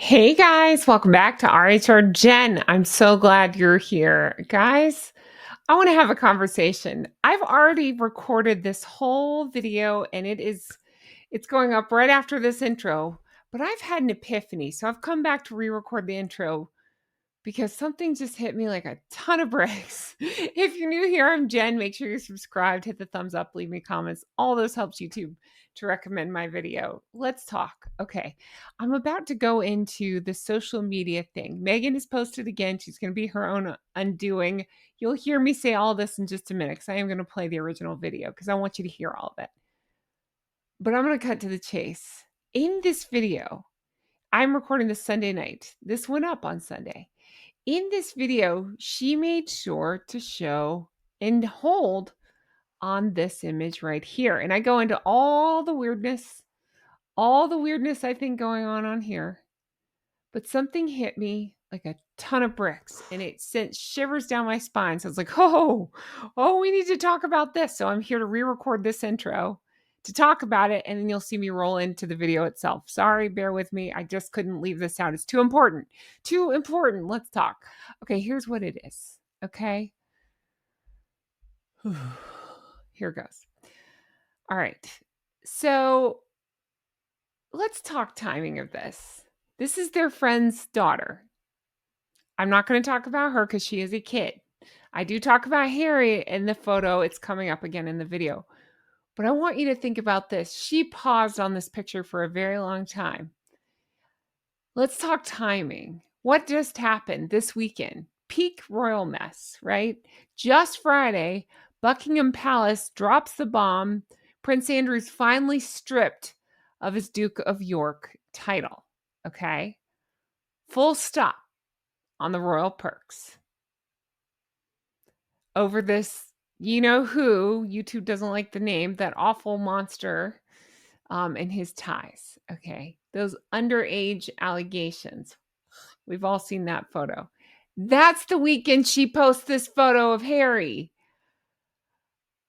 Hey guys, welcome back to RHR Jen. I'm so glad you're here. Guys, I want to have a conversation. I've already recorded this whole video and it's going up right after this intro, but I've had an epiphany. So I've come back to re-record the intro because something just hit me like a ton of bricks. If you're new here, I'm Jen. Make sure you're subscribed, hit the thumbs up, leave me comments. All those helps YouTube to recommend my video. Let's talk. Okay, I'm about to go into the social media thing. Meghan has posted again. She's going to be her own undoing. You'll hear me say all this in just a minute because I am going to play the original video because I want you to hear all of it. But I'm going to cut to the chase. In this video, I'm recording this Sunday night. This went up on Sunday. In this video, she made sure to show and hold on this image right here. And I go into all the weirdness I think going on here. But something hit me like a ton of bricks and it sent shivers down my spine. So I was like, oh, we need to talk about this. So I'm here to re-record this intro to talk about it. And then you'll see me roll into the video itself. Sorry, bear with me. I just couldn't leave this out. It's too important. Too important. Let's talk. Okay, here's what it is. Okay. Here goes. All right. So let's talk timing of this. This is their friend's daughter. I'm not going to talk about her because she is a kid. I do talk about Harry in the photo. It's coming up again in the video. But I want you to think about this. She paused on this picture for a very long time. Let's talk timing. What just happened this weekend? Peak royal mess, right? Just Friday, Buckingham Palace drops the bomb. Prince Andrew's finally stripped of his Duke of York title. Okay? Full stop on the royal perks. Over this, you know who, YouTube doesn't like the name, that awful monster and his ties. Okay? Those underage allegations. We've all seen that photo. That's the weekend she posts this photo of Harry.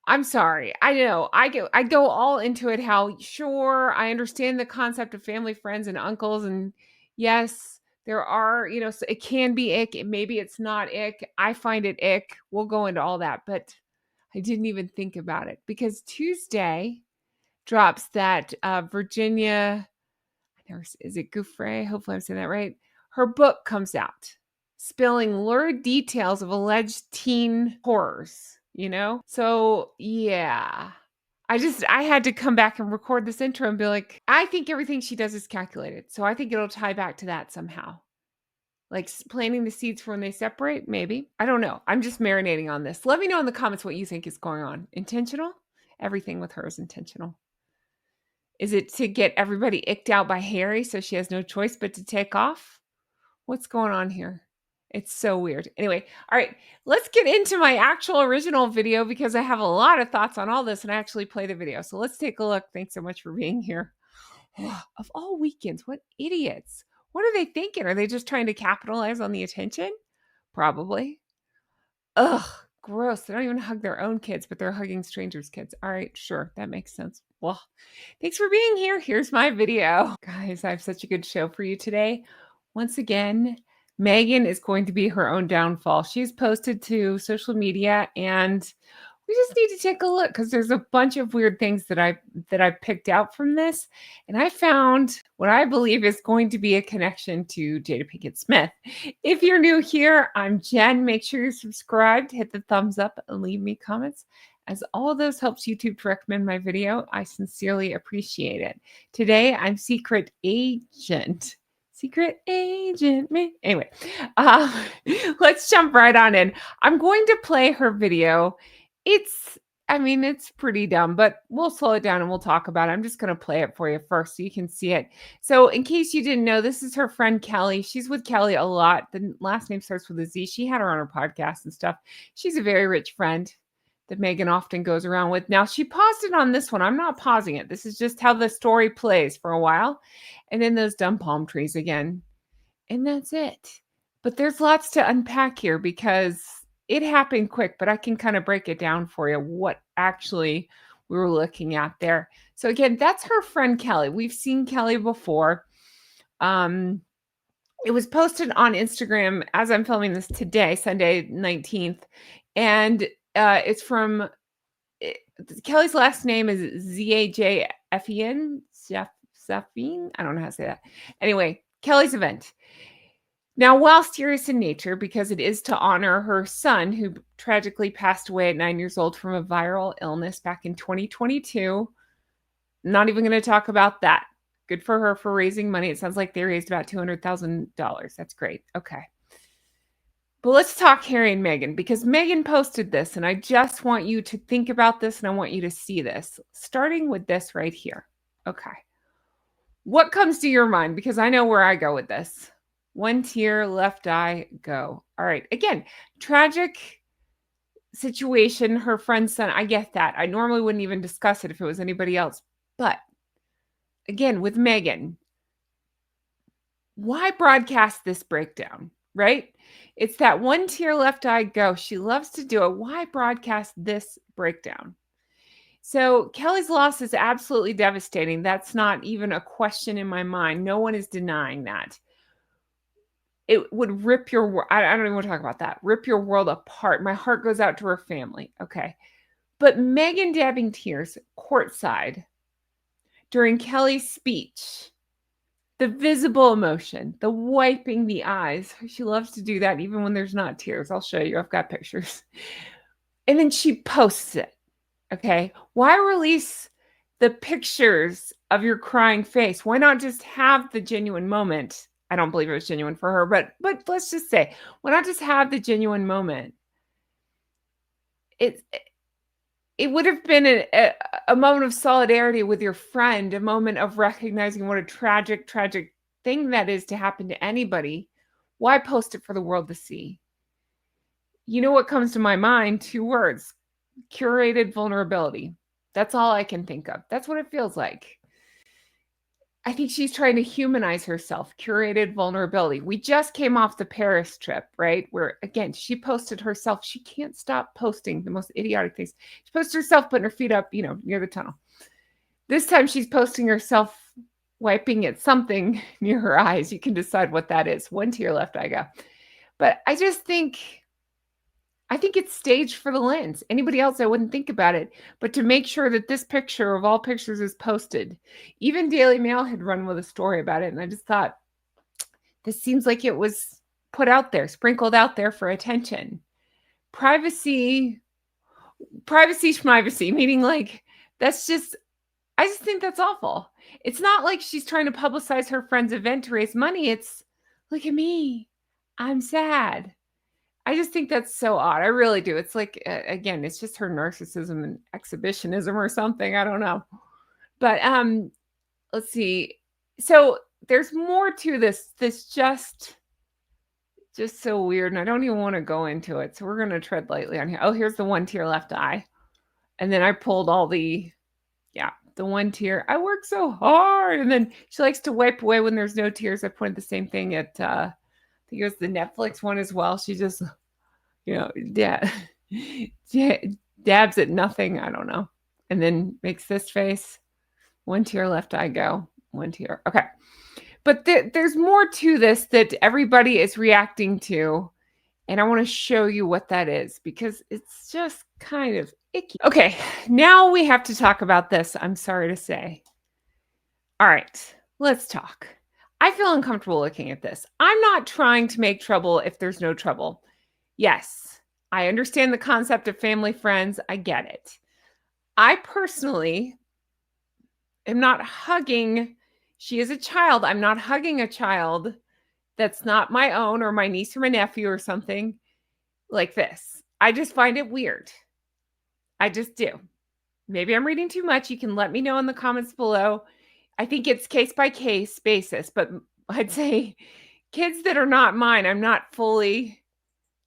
I'm sorry. I know. I go all into it how sure, I understand the concept of family, friends, and uncles. And yes, there are, so it can be ick. Maybe it's not ick. I find it ick. We'll go into all that. But I didn't even think about it because Tuesday drops that Virginia, is it Gouffre? Hopefully I'm saying that right. Her book comes out, spilling lurid details of alleged teen horrors, So, yeah. I had to come back and record this intro and be like, I think everything she does is calculated. So I think it'll tie back to that somehow. Like planting the seeds for when they separate, maybe. I don't know. I'm just marinating on this. Let me know in the comments what you think is going on. Intentional? Everything with her is intentional. Is it to get everybody icked out by Harry so she has no choice but to take off? What's going on here? It's so weird. Anyway, all right, let's get into my actual original video because I have a lot of thoughts on all this and I actually play the video. So let's take a look. Thanks so much for being here. Of all weekends, what idiots. What are they thinking? Are they just trying to capitalize on the attention? Probably. Ugh, gross. They don't even hug their own kids, but they're hugging strangers' kids. All right, sure. That makes sense. Well, thanks for being here. Here's my video. Guys, I have such a good show for you today. Once again, Meghan is going to be her own downfall. She's posted to social media and we just need to take a look because there's a bunch of weird things that I picked out from this. And I found what I believe is going to be a connection to Jada Pinkett Smith. If you're new here, I'm Jen. Make sure you're subscribed, hit the thumbs up, and leave me comments. As all of those helps YouTube to recommend my video, I sincerely appreciate it. Today, I'm secret agent. Secret agent me. Anyway, let's jump right on in. I'm going to play her video. It's pretty dumb, but we'll slow it down and we'll talk about it. I'm just going to play it for you first so you can see it. So in case you didn't know, this is her friend Kelly. She's with Kelly a lot. The last name starts with a Z. She had her on her podcast and stuff. She's a very rich friend that Meghan often goes around with. Now, she paused it on this one. I'm not pausing it. This is just how the story plays for a while. And then those dumb palm trees again. And that's it. But there's lots to unpack here because it happened quick, but I can kind of break it down for you what actually we were looking at there. So again, that's her friend Kelly. We've seen Kelly before. It was posted on Instagram as I'm filming this today, Sunday 19th, and it's from Kelly's last name is Zaffian. Zaffian? I don't know how to say that. Anyway, Kelly's event. Now, while serious in nature, because it is to honor her son who tragically passed away at 9 years old from a viral illness back in 2022, not even going to talk about that. Good for her for raising money. It sounds like they raised about $200,000. That's great. Okay. But let's talk Harry and Meghan, because Meghan posted this, and I just want you to think about this and I want you to see this, starting with this right here. Okay. What comes to your mind? Because I know where I go with this. One tear, left eye, go. All right. Again, tragic situation. Her friend's son. I get that. I normally wouldn't even discuss it if it was anybody else. But again, with Meghan, why broadcast this breakdown, right? It's that one tear, left eye, go. She loves to do it. Why broadcast this breakdown? So Kelly's loss is absolutely devastating. That's not even a question in my mind. No one is denying that. It would rip your world. I don't even want to talk about that. Rip your world apart. My heart goes out to her family. Okay. But Meghan dabbing tears courtside during Kelly's speech, the visible emotion, the wiping the eyes. She loves to do that even when there's not tears. I'll show you. I've got pictures. And then she posts it. Okay. Why release the pictures of your crying face? Why not just have the genuine moment? I don't believe it was genuine for her, but let's just say, why not just have the genuine moment? It would have been a moment of solidarity with your friend, a moment of recognizing what a tragic thing that is to happen to anybody. Why post it for the world to see? You know what comes to my mind? 2 words: curated vulnerability. That's all I can think of. That's what it feels like. I think she's trying to humanize herself, curated vulnerability. We just came off the Paris trip, right? Where, again, she posted herself. She can't stop posting the most idiotic things. She posted herself putting her feet up, near the tunnel. This time she's posting herself wiping at something near her eyes. You can decide what that is. One tear, left eye, go. But I just think it's staged for the lens. Anybody else, I wouldn't think about it. But to make sure that this picture of all pictures is posted, even Daily Mail had run with a story about it. And I just thought, this seems like it was put out there, sprinkled out there for attention. Privacy, schmivacy, meaning like, I just think that's awful. It's not like she's trying to publicize her friend's event to raise money. It's, look at me, I'm sad. I just think that's so odd. I really do. It's like, again, it's just her narcissism and exhibitionism or something. I don't know. But let's see. So there's more to this. This just so weird. And I don't even want to go into it. So we're going to tread lightly on here. Oh, here's the one tear, left eye. And then I pulled all the one tear. I worked so hard. And then she likes to wipe away when there's no tears. I pointed the same thing at, I think it was the Netflix one as well. She just, dabs at nothing. I don't know. And then makes this face. One tear, left eye, go. One tear. Okay. But there's more to this that everybody is reacting to. And I want to show you what that is, because it's just kind of icky. Okay. Now we have to talk about this. I'm sorry to say. All right. Let's talk. I feel uncomfortable looking at this. I'm not trying to make trouble if there's no trouble. Yes, I understand the concept of family, friends. I get it. I personally am not hugging. She is a child. I'm not hugging a child that's not my own or my niece or my nephew or something like this. I just find it weird. I just do. Maybe I'm reading too much. You can let me know in the comments below. I think it's case by case basis, but I'd say kids that are not mine, I'm not fully.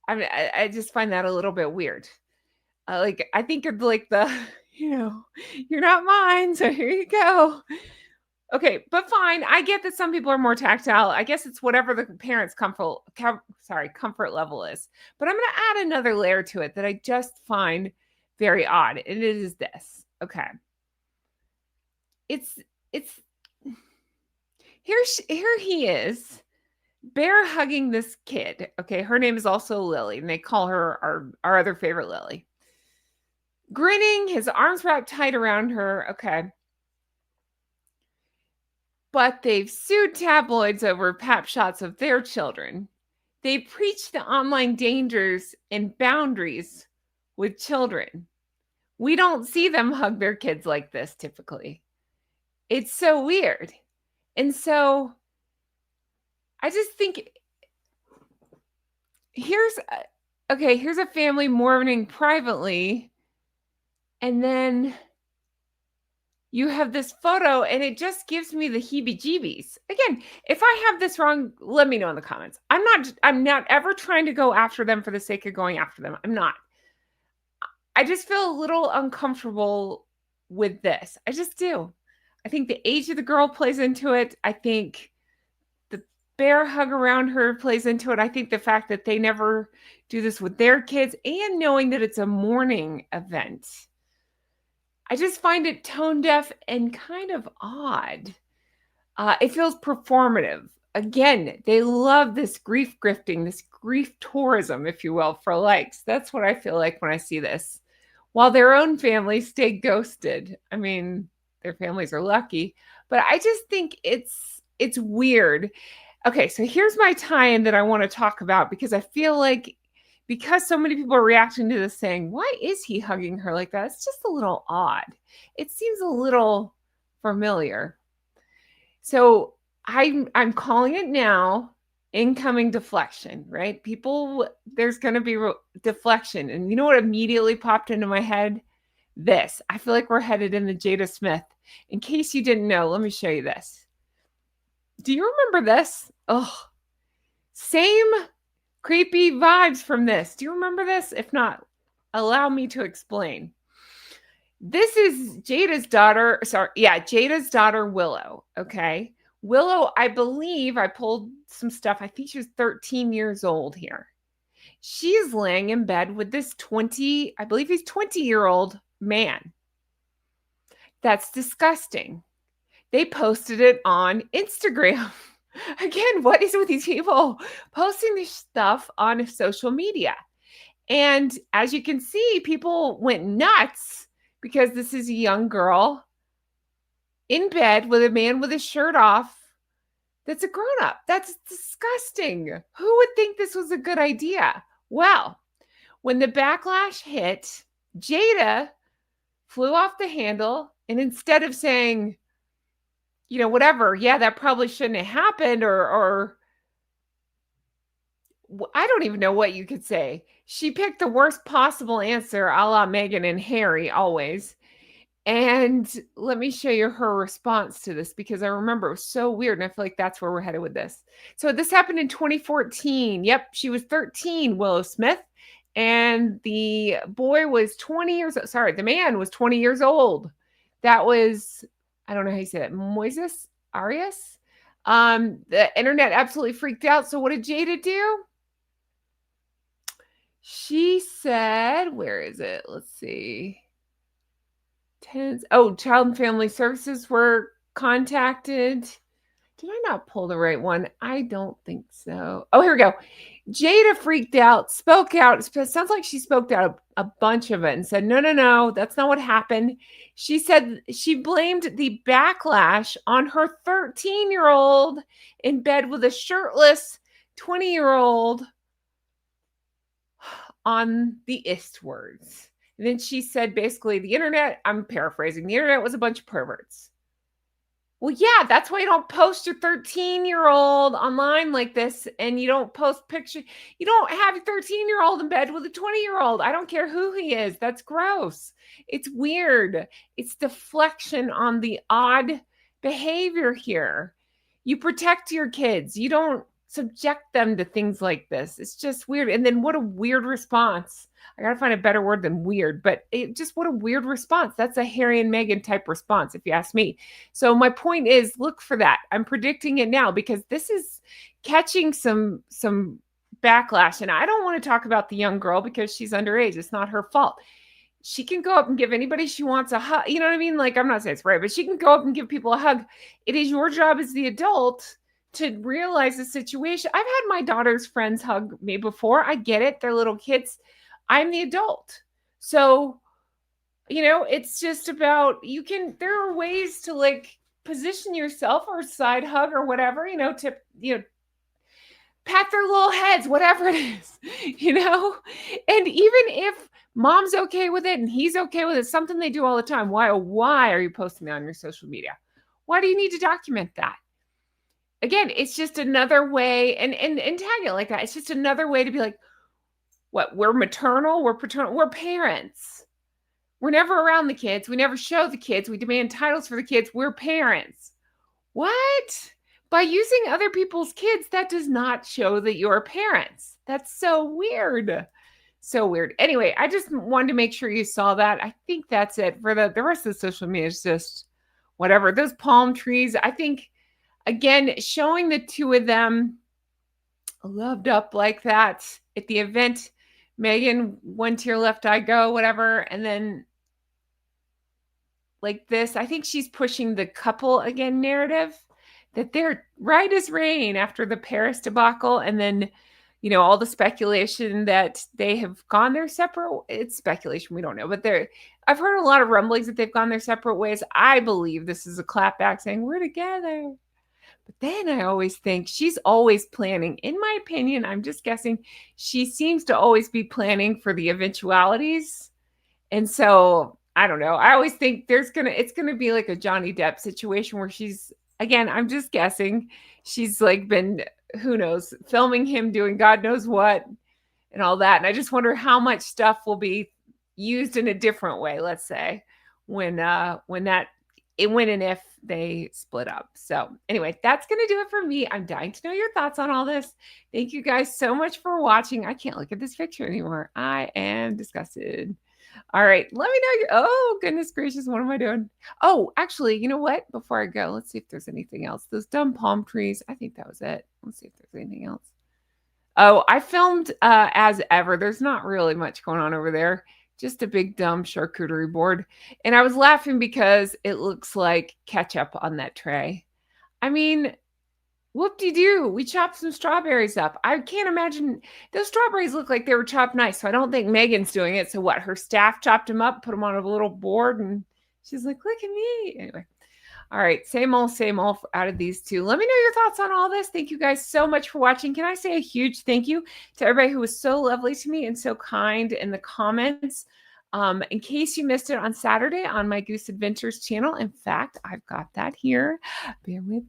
I just find that a little bit weird. I think of like the, you're not mine, so here you go. Okay, but fine. I get that some people are more tactile. I guess it's whatever the parents' comfort level is. But I'm going to add another layer to it that I just find very odd, and it is this. Okay, it's here he is bear hugging this kid. Okay, her name is also Lily, and they call her our other favorite Lily. Grinning, his arms wrapped tight around her. Okay. But they've sued tabloids over pap shots of their children. They preach the online dangers and boundaries with children. We don't see them hug their kids like this typically. It's so weird. And so I just think here's a family mourning privately, and then you have this photo and it just gives me the heebie-jeebies. Again, if I have this wrong, let me know in the comments. I'm not ever trying to go after them for the sake of going after them. I'm not. I just feel a little uncomfortable with this. I just do. I think the age of the girl plays into it. I think the bear hug around her plays into it. I think the fact that they never do this with their kids and knowing that it's a mourning event. I just find it tone deaf and kind of odd. It feels performative. Again, they love this grief grifting, this grief tourism, if you will, for likes. That's what I feel like when I see this. While their own families stay ghosted. I mean, their families are lucky, but I just think it's weird. Okay, so here's my tie-in that I want to talk about because I feel like because so many people are reacting to this saying, why is he hugging her like that? It's just a little odd. It seems a little familiar. So I'm calling it now incoming deflection, right? People, there's going to be deflection. And you know what immediately popped into my head? This. I feel like we're headed in the Jada Smith. In case you didn't know, let me show you this. Do you remember this? Oh, same creepy vibes from this. Do you remember this? If not, allow me to explain. This is Jada's daughter. Jada's daughter, Willow. Okay. Willow, I believe I pulled some stuff. I think she was 13 years old here. She is laying in bed with this 20-year-old man. That's disgusting. They posted it on Instagram. Again, what is with these people posting this stuff on social media? And as you can see, people went nuts because this is a young girl in bed with a man with his shirt off that's a grown-up. That's disgusting. Who would think this was a good idea? Well, when the backlash hit, Jada flew off the handle, and instead of saying, whatever, yeah, that probably shouldn't have happened, or I don't even know what you could say. She picked the worst possible answer, a la Meghan and Harry, always. And let me show you her response to this because I remember it was so weird. And I feel like that's where we're headed with this. So this happened in 2014. Yep, she was 13, Willow Smith. And the boy was 20 years old. Sorry, the man was 20 years old. That was, I don't know how you say that, Moises Arias. The internet absolutely freaked out. So what did Jada do? She said, where is it? Let's see. Child and Family Services were contacted. Did I not pull the right one? I don't think so. Oh, here we go. Jada freaked out, spoke out. It sounds like she spoke out a bunch of it and said, no, that's not what happened. She said she blamed the backlash on her 13-year-old in bed with a shirtless 20-year-old on the ist words. And then she said, basically, the internet, I'm paraphrasing, the internet was a bunch of perverts. Well, yeah, that's why you don't post your 13-year-old online like this, and you don't post pictures. You don't have your 13-year-old in bed with a 20-year-old. I don't care who he is. That's gross. It's weird. It's deflection on the odd behavior here. You protect your kids. You don't subject them to things like this. It's just weird. And then what a weird response. I got to find a better word than weird, but what a weird response. That's a Harry and Meghan type response, if you ask me. So my point is, look for that. I'm predicting it now because this is catching some backlash. And I don't want to talk about the young girl because she's underage. It's not her fault. She can go up and give anybody she wants a hug. You know what I mean? Like, I'm not saying it's right, but she can go up and give people a hug. It is your job as the adult to realize the situation. I've had my daughter's friends hug me before. I get it. They're little kids. I'm the adult. So, it's just about there are ways to like position yourself or side hug or whatever, to, pat their little heads, whatever it is, And even if mom's okay with it and he's okay with it, something they do all the time. Why are you posting that on your social media? Why do you need to document that? Again, it's just another way, and tag it like that. It's just another way to be like, what? We're maternal, we're paternal, we're parents. We're never around the kids. We never show the kids. We demand titles for the kids. We're parents. What? By using other people's kids, that does not show that you're parents. That's so weird. So weird. Anyway, I just wanted to make sure you saw that. I think that's it for the rest of the social media. Is just whatever. Those palm trees, I think, again, showing the two of them loved up like that at the event. Meghan, one tear left eye go, whatever. And then like this, I think she's pushing the couple again narrative that they're right as rain after the Paris debacle. And then, all the speculation that they have gone their separate, it's speculation, we don't know, but I've heard a lot of rumblings that they've gone their separate ways. I believe this is a clapback saying we're together. But then I always think she's always planning. In my opinion, I'm just guessing, she seems to always be planning for the eventualities. And so I don't know. I always think it's gonna be like a Johnny Depp situation where she's, again, I'm just guessing, she's like been, who knows, filming him doing God knows what and all that. And I just wonder how much stuff will be used in a different way, let's say, when and if they split up. So anyway, that's going to do it for me. I'm dying to know your thoughts on all this. Thank you guys so much for watching. I can't look at this picture anymore. I am disgusted. All right. Let me know oh, goodness gracious. What am I doing? Oh, actually, you know what? Before I go, let's see if there's anything else. Those dumb palm trees. I think that was it. Let's see if there's anything else. Oh, I filmed as ever. There's not really much going on over there. Just a big dumb charcuterie board. And I was laughing because it looks like ketchup on that tray. I mean, whoop-de-doo. We chopped some strawberries up. I can't imagine. Those strawberries look like they were chopped nice. So I don't think Meghan's doing it. So what? Her staff chopped them up, put them on a little board, and she's like, look at me. Anyway. All right. Same old out of these two. Let me know your thoughts on all this. Thank you guys so much for watching. Can I say a huge thank you to everybody who was so lovely to me and so kind in the comments? In case you missed it on Saturday on my Goose Adventures channel. In fact, I've got that here. Bear with.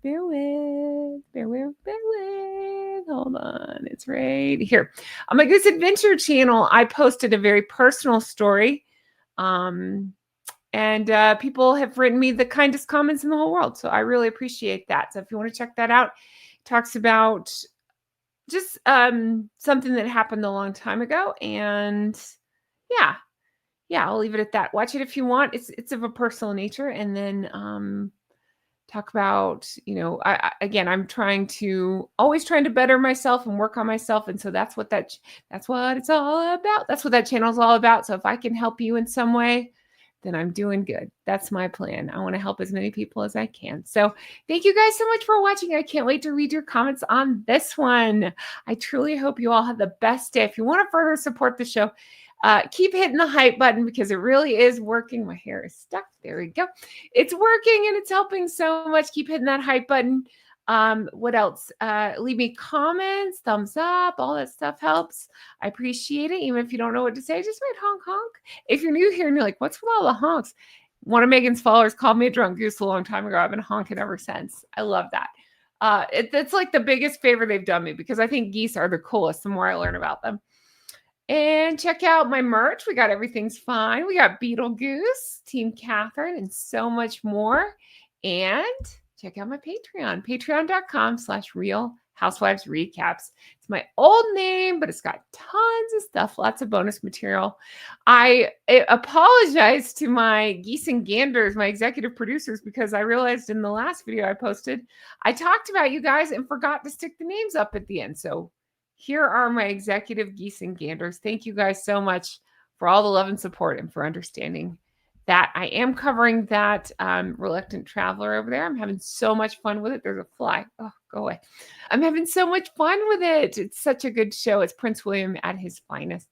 Hold on. It's right here. On my Goose Adventure channel, I posted a very personal story. And people have written me the kindest comments in the whole world. So I really appreciate that. So if you want to check that out, it talks about just something that happened a long time ago. And yeah, I'll leave it at that. Watch it if you want. It's of a personal nature. And then talk about, I'm always trying to better myself and work on myself. And so that's what it's all about. That's what that channel is all about. So if I can help you in some way, then I'm doing good. That's my plan. I want to help as many people as I can. So thank you guys so much for watching. I can't wait to read your comments on this one. I truly hope you all have the best day. If you want to further support the show, keep hitting the hype button because it really is working. My hair is stuck. There we go. It's working and it's helping so much. Keep hitting that hype button. What else? Leave me comments, thumbs up, all that stuff helps. I appreciate it. Even if you don't know what to say, just write honk honk. If you're new here and you're like, what's with all the honks? One of Meghan's followers called me a drunk goose a long time ago. I've been honking ever since. I love that. It's like the biggest favor they've done me because I think geese are the coolest the more I learn about them. And check out my merch. We got Everything's Fine. We got Beetle Goose, Team Catherine, and so much more. And check out my Patreon, patreon.com/Real Housewives Recaps. It's my old name, but it's got tons of stuff, lots of bonus material. I apologize to my geese and ganders, my executive producers, because I realized in the last video I posted, I talked about you guys and forgot to stick the names up at the end. So here are my executive geese and ganders. Thank you guys so much for all the love and support and for understanding that. I am covering that Reluctant Traveler over there. I'm having so much fun with it. There's a fly. Oh, go away. I'm having so much fun with it. It's such a good show. It's Prince William at his finest.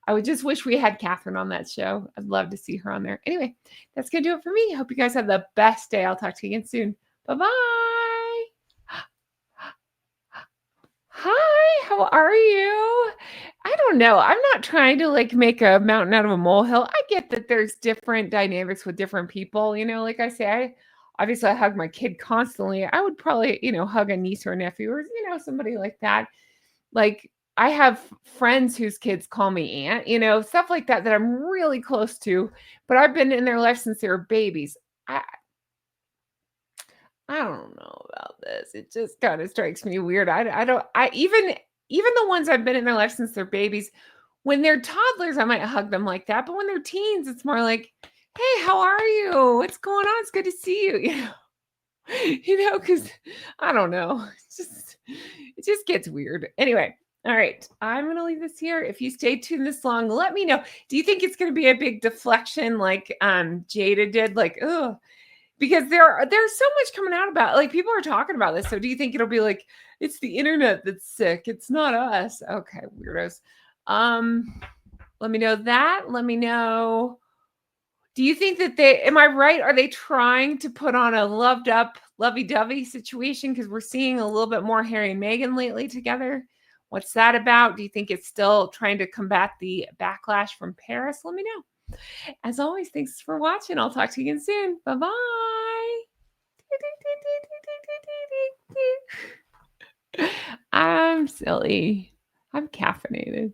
I would just wish we had Catherine on that show. I'd love to see her on there. Anyway, that's going to do it for me. Hope you guys have the best day. I'll talk to you again soon. Bye-bye. Hi, how are you? I don't know. I'm not trying to like make a mountain out of a molehill. I get that there's different dynamics with different people. Like I say, obviously I hug my kid constantly. I would probably, hug a niece or a nephew or, somebody like that. Like I have friends whose kids call me aunt, stuff like that that I'm really close to, but I've been in their life since they were babies. I don't know about this. It just kind of strikes me weird. I don't I even the ones I've been in their life since they're babies, when they're toddlers, I might hug them like that. But when they're teens, it's more like, hey, how are you? What's going on? It's good to see you. Because I don't know. It just gets weird. Anyway, all right. I'm gonna leave this here. If you stay tuned this long, let me know. Do you think it's gonna be a big deflection like Jada did? Like, oh, because there's so much coming out about like people are talking about this. So do you think it'll be like it's the internet that's sick? It's not us. Okay, weirdos. Let me know that. Let me know. Do you think that am I right? Are they trying to put on a loved up, lovey-dovey situation? Because we're seeing a little bit more Harry and Meghan lately together. What's that about? Do you think it's still trying to combat the backlash from Paris? Let me know. As always, thanks for watching. I'll talk to you again soon. Bye-bye. I'm silly. I'm caffeinated.